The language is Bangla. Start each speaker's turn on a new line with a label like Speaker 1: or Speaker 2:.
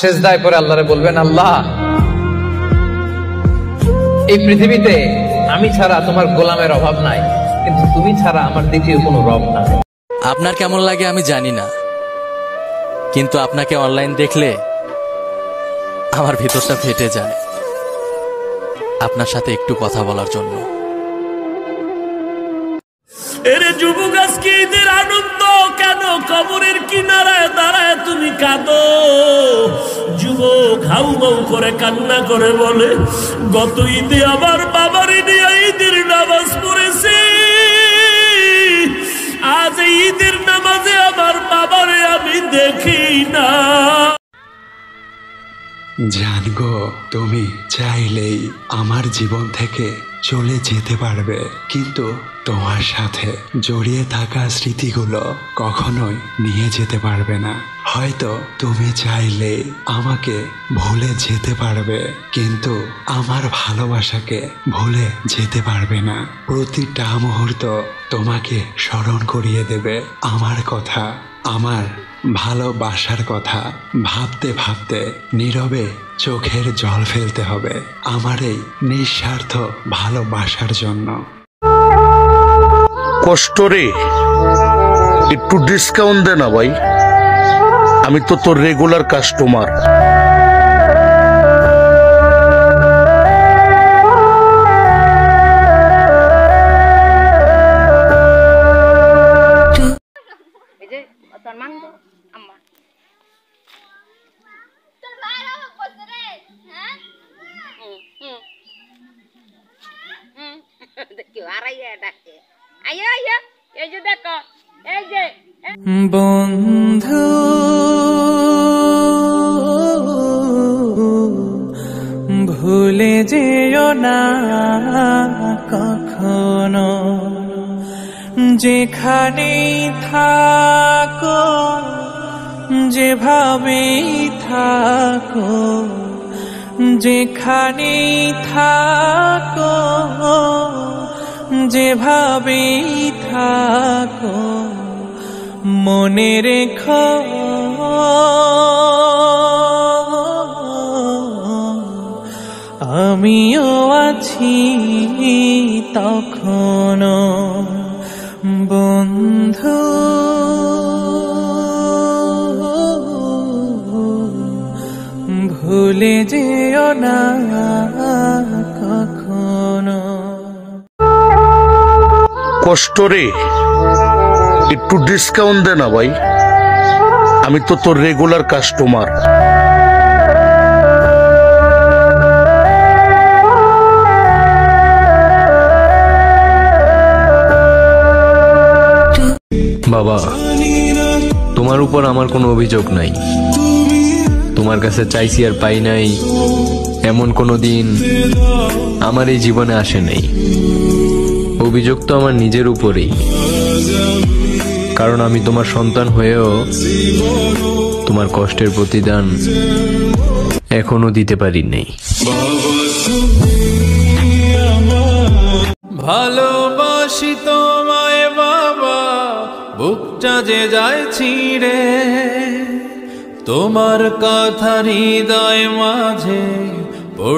Speaker 1: সেজদায় পড়ে আল্লাহরে বলবেন, আল্লাহ এই পৃথিবীতে আমি ছাড়া তোমার গোলামের অভাব নাই, কিন্তু তুমি ছাড়া আমার দ্বিতীয় কোনো রব নাই।
Speaker 2: আপনার কেমন লাগে আমি জানি না, কিন্তু আপনাকে অনলাইন দেখলে আমার ভিতরটা ফেটে যায় আপনার সাথে একটু কথা বলার জন্য।
Speaker 3: এরে যুবক, আজকে ঈদের আনন্দ কেন কবরের কিনারায় দাঁড়ায় তুমি কাঁদো? যুবক হাউ মাউ করে কান্না করে বলে, গত ঈদে আমার বাবারে নিয়ে ঈদের নামাজ পড়েছে, আজ ঈদের নামাজে আমার বাবারে আমি দেখি না।
Speaker 4: জানগো, তুমি চাইলেই আমার জীবন থেকে চলে যেতে পারবে, কিন্তু তোমার সাথে জড়িয়ে থাকা স্মৃতিগুলো কখনোই নিয়ে যেতে পারবে না। হয়তো তুমি চাইলে আমাকে ভুলে যেতে পারবে, কিন্তু আমার ভালোবাসাকে ভুলে যেতে পারবে না। প্রতিটা মুহূর্ত তোমাকে স্মরণ করিয়ে দেবে আমার কথা, আমার ভালোবাসার কথা। ভাবতে ভাবতে নীরবে চোখের জল ফেলতে হবে আমার এই নিঃস্বার্থ ভালোবাসার জন্য।
Speaker 5: কষ্ট রে, একটু ডিসকাউন্ট দে না ভাই, আমি তো তোর রেগুলার কাস্টমার।
Speaker 6: বন্ধু ভুলে যেও না কখনো, যেখানেই থাকো যেভাবেই থাকো, যেখানেই থাকো যেভাবেই থাকো, মনে রেখো আমিও আছি তখনো। বন্ধু ভুলে যেও না কখনো।
Speaker 5: কষ্ট রে, একটু ডিসকাউন্ট দে না ভাই, আমি তো তোর রেগুলার কাস্টমার।
Speaker 7: বাবা, তোমার উপর আমার কোনো অভিযোগ নাই। তোমার কাছে চাইছি আর পাই নাই এমন কোনো দিন আমার এই জীবনে আসে নাই। অভিযোগ তো আমার নিজের উপরেই, কারণ আমি তোমার সন্তান হয়েও তোমার কষ্টের প্রতিদান এখনো দিতে পারি নাই।
Speaker 6: ভালোবাসি তোমায় বাবা, বুকটা যে যায় ছিঁড়ে, তোমার কথা হৃদয় মাঝে পড়ে।